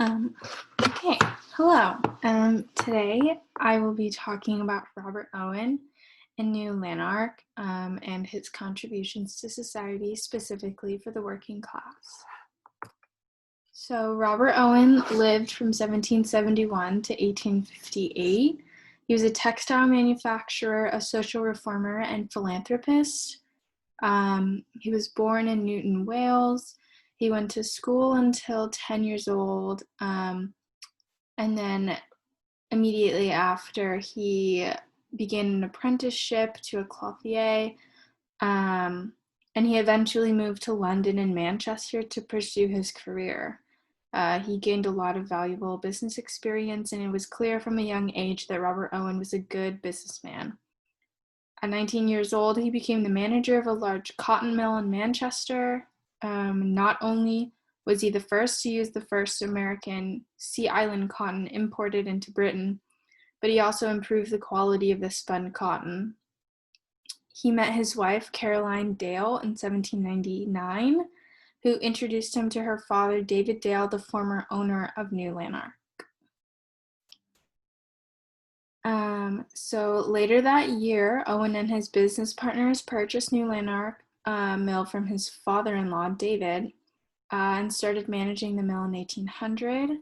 Um, okay, hello. Today I will be talking about Robert Owen and New Lanark and his contributions to society, specifically for the working class. So Robert Owen lived from 1771 to 1858. He was a textile manufacturer, a social reformer, and philanthropist. He was born in Newton, Wales. He went to school until 10 years old. And then immediately after, he began an apprenticeship to a clothier, and he eventually moved to London and Manchester to pursue his career. He gained a lot of valuable business experience, and it was clear from a young age that Robert Owen was a good businessman. At 19 years old, he became the manager of a large cotton mill in Manchester. Not only was he the first to use the first American Sea Island cotton imported into Britain, but he also improved the quality of the spun cotton. He met his wife, Caroline Dale, in 1799, who introduced him to her father, David Dale, the former owner of New Lanark. So later that year, Owen and his business partners purchased New Lanark mill from his father-in-law, David, and started managing the mill in 1800.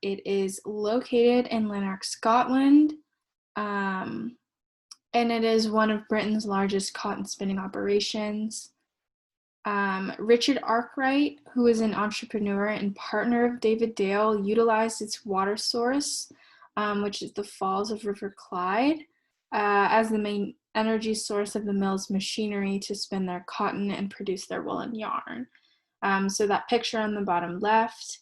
It is located in Lanark, Scotland, and it is one of Britain's largest cotton spinning operations. Richard Arkwright, who is an entrepreneur and partner of David Dale, utilized its water source, which is the Falls of River Clyde, as the main energy source of the mill's machinery to spin their cotton and produce their woolen yarn. So that picture on the bottom left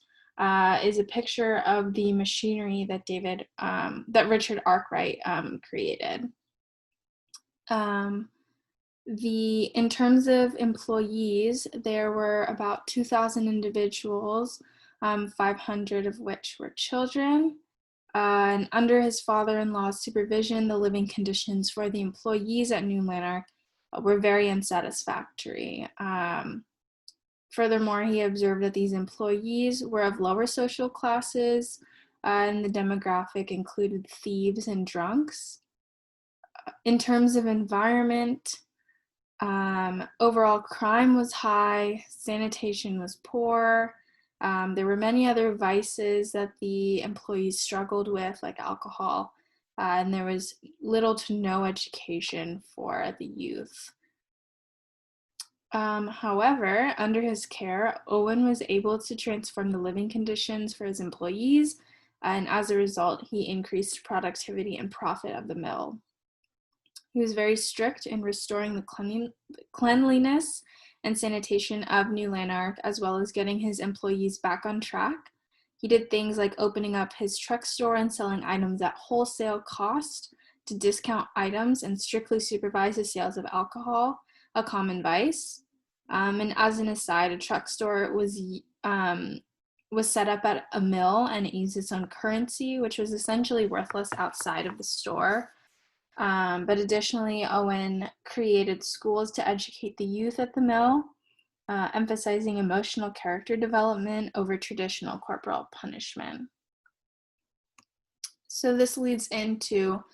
is a picture of the machinery that Richard Arkwright created. In terms of employees, there were about 2,000 individuals, 500 of which were children. And under his father-in-law's supervision, the living conditions for the employees at New Lanark were very unsatisfactory. Furthermore, he observed that these employees were of lower social classes, and the demographic included thieves and drunks. In terms of environment, overall crime was high, sanitation was poor. There were many other vices that the employees struggled with, like alcohol, and there was little to no education for the youth. However, under his care, Owen was able to transform the living conditions for his employees, and as a result, he increased productivity and profit of the mill. He was very strict in restoring the cleanliness and sanitation of New Lanark, as well as getting his employees back on track. He did things like opening up his truck store and selling items at wholesale cost to discount items and strictly supervise the sales of alcohol, a common vice. And as an aside, a truck store was set up at a mill and it used its own currency, which was essentially worthless outside of the store. But additionally, Owen created schools to educate the youth at the mill, emphasizing emotional character development over traditional corporal punishment. So this leads into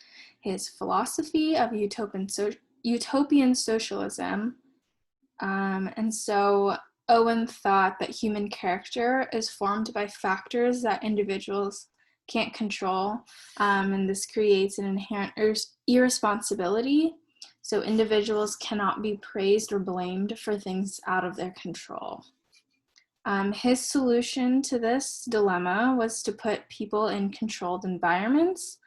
his philosophy of utopian socialism. And so Owen thought that human character is formed by factors that individuals can't control, and this creates an inherent irresponsibility. So individuals cannot be praised or blamed for things out of their control. His solution to this dilemma was to put people in controlled environments,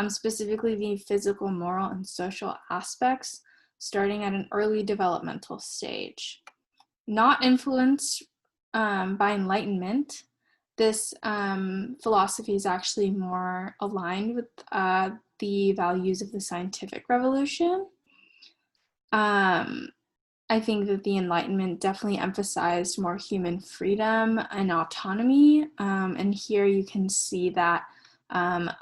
specifically the physical, moral, and social aspects, starting at an early developmental stage. Not influenced by Enlightenment, this philosophy is actually more aligned with the values of the scientific revolution. I think that the Enlightenment definitely emphasized more human freedom and autonomy, and here you can see that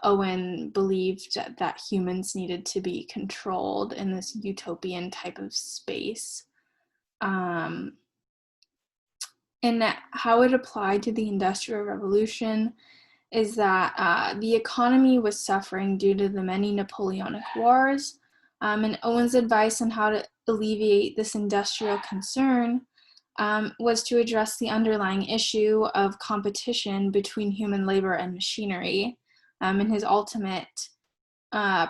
Owen believed that humans needed to be controlled in this utopian type of space. and how it applied to the Industrial Revolution is that the economy was suffering due to the many Napoleonic Wars, and Owen's advice on how to alleviate this industrial concern was to address the underlying issue of competition between human labor and machinery. And his ultimate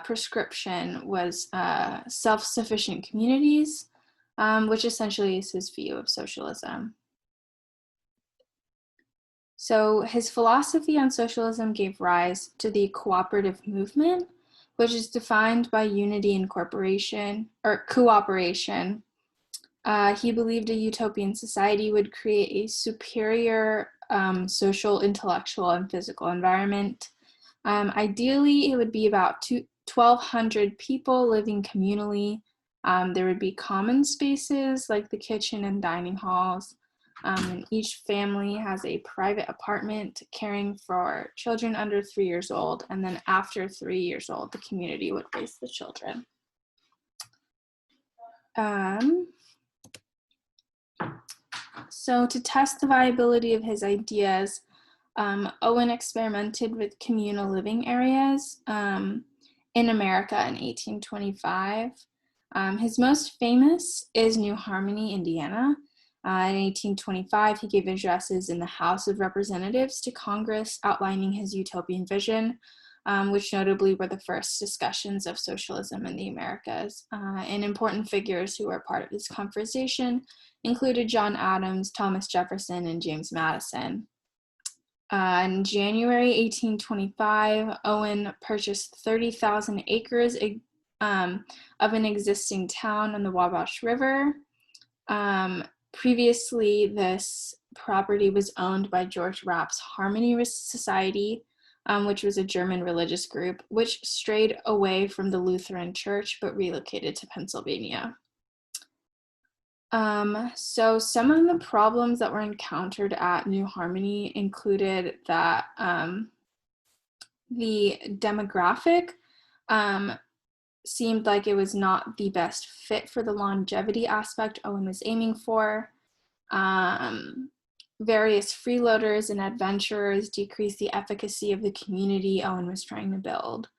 prescription was self-sufficient communities, which essentially is his view of socialism. So his philosophy on socialism gave rise to the cooperative movement, which is defined by unity in cooperation. He believed a utopian society would create a superior social, intellectual, and physical environment. Ideally, it would be about 1,200 people living communally. There would be common spaces like the kitchen and dining halls. And each family has a private apartment caring for children under 3 years old. And then after 3 years old, the community would raise the children. So to test the viability of his ideas, Owen experimented with communal living areas in America in 1825. His most famous is New Harmony, Indiana. In 1825, he gave addresses in the House of Representatives to Congress outlining his utopian vision, which notably were the first discussions of socialism in the Americas. And important figures who were part of this conversation included John Adams, Thomas Jefferson, and James Madison. In January 1825, Owen purchased 30,000 acres of an existing town on the Wabash River. Previously, this property was owned by George Rapp's Harmony Society, which was a German religious group, which strayed away from the Lutheran Church but relocated to Pennsylvania. So some of the problems that were encountered at New Harmony included that the demographic seemed like it was not the best fit for the longevity aspect Owen was aiming for. Various freeloaders and adventurers decreased the efficacy of the community Owen was trying to build.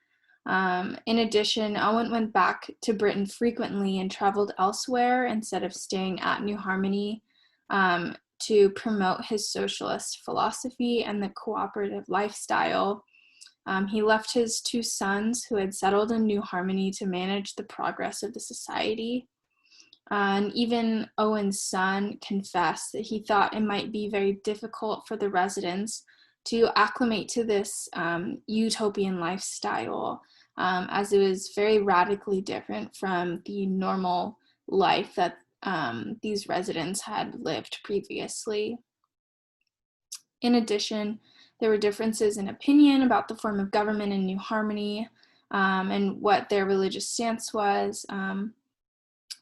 In addition, Owen went back to Britain frequently and traveled elsewhere instead of staying at New Harmony to promote his socialist philosophy and the cooperative lifestyle. He left his 2 sons who had settled in New Harmony to manage the progress of the society. And even Owen's son confessed that he thought it might be very difficult for the residents to acclimate to this utopian lifestyle, as it was very radically different from the normal life that these residents had lived previously. In addition, there were differences in opinion about the form of government in New Harmony and what their religious stance was.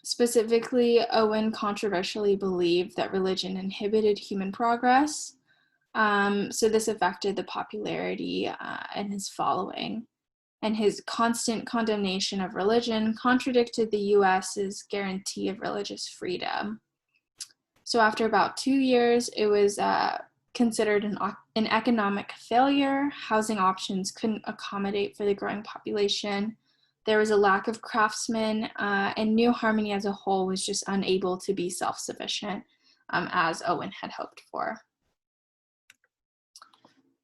Specifically, Owen controversially believed that religion inhibited human progress. So this affected the popularity and his following. And his constant condemnation of religion contradicted the US's guarantee of religious freedom. So after about 2 years, it was considered an economic failure. Housing options couldn't accommodate for the growing population. There was a lack of craftsmen, and New Harmony as a whole was just unable to be self-sufficient, as Owen had hoped for.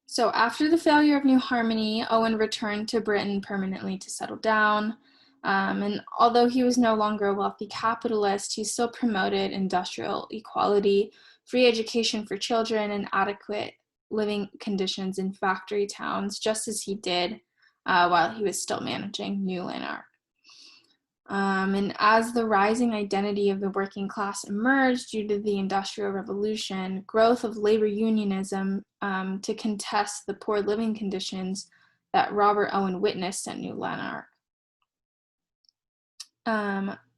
So after the failure of New Harmony, Owen returned to Britain permanently to settle down. And although he was no longer a wealthy capitalist, he still promoted industrial equality, free education for children, and adequate living conditions in factory towns, just as he did while he was still managing New Lanark. And as the rising identity of the working class emerged due to the Industrial Revolution, growth of labor unionism to contest the poor living conditions that Robert Owen witnessed at New Lanark.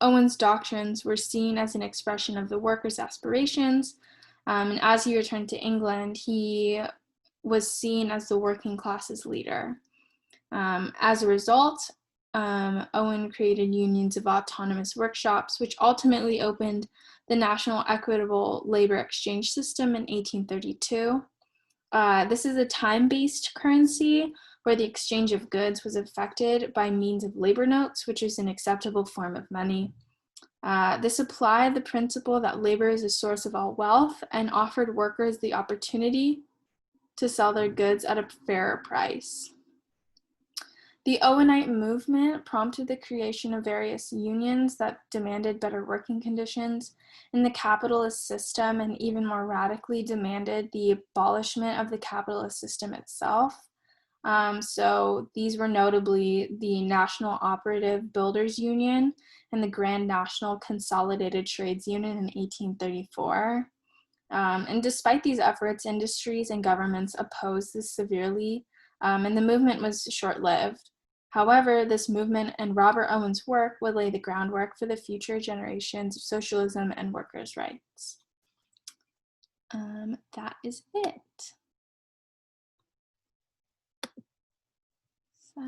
Owen's doctrines were seen as an expression of the workers' aspirations, and as he returned to England, he was seen as the working class's leader. As a result, Owen created unions of autonomous workshops, which ultimately opened the National Equitable Labor Exchange System in 1832. This is a time-based currency where the exchange of goods was effected by means of labor notes, which is an acceptable form of money. This applied the principle that labor is a source of all wealth and offered workers the opportunity to sell their goods at a fairer price. The Owenite movement prompted the creation of various unions that demanded better working conditions in the capitalist system, and even more radically demanded the abolishment of the capitalist system itself. So these were notably the National Operative Builders Union and the Grand National Consolidated Trades Union in 1834. And despite these efforts, industries and governments opposed this severely, and the movement was short-lived. However, this movement and Robert Owen's work would lay the groundwork for the future generations of socialism and workers' rights. That is it. So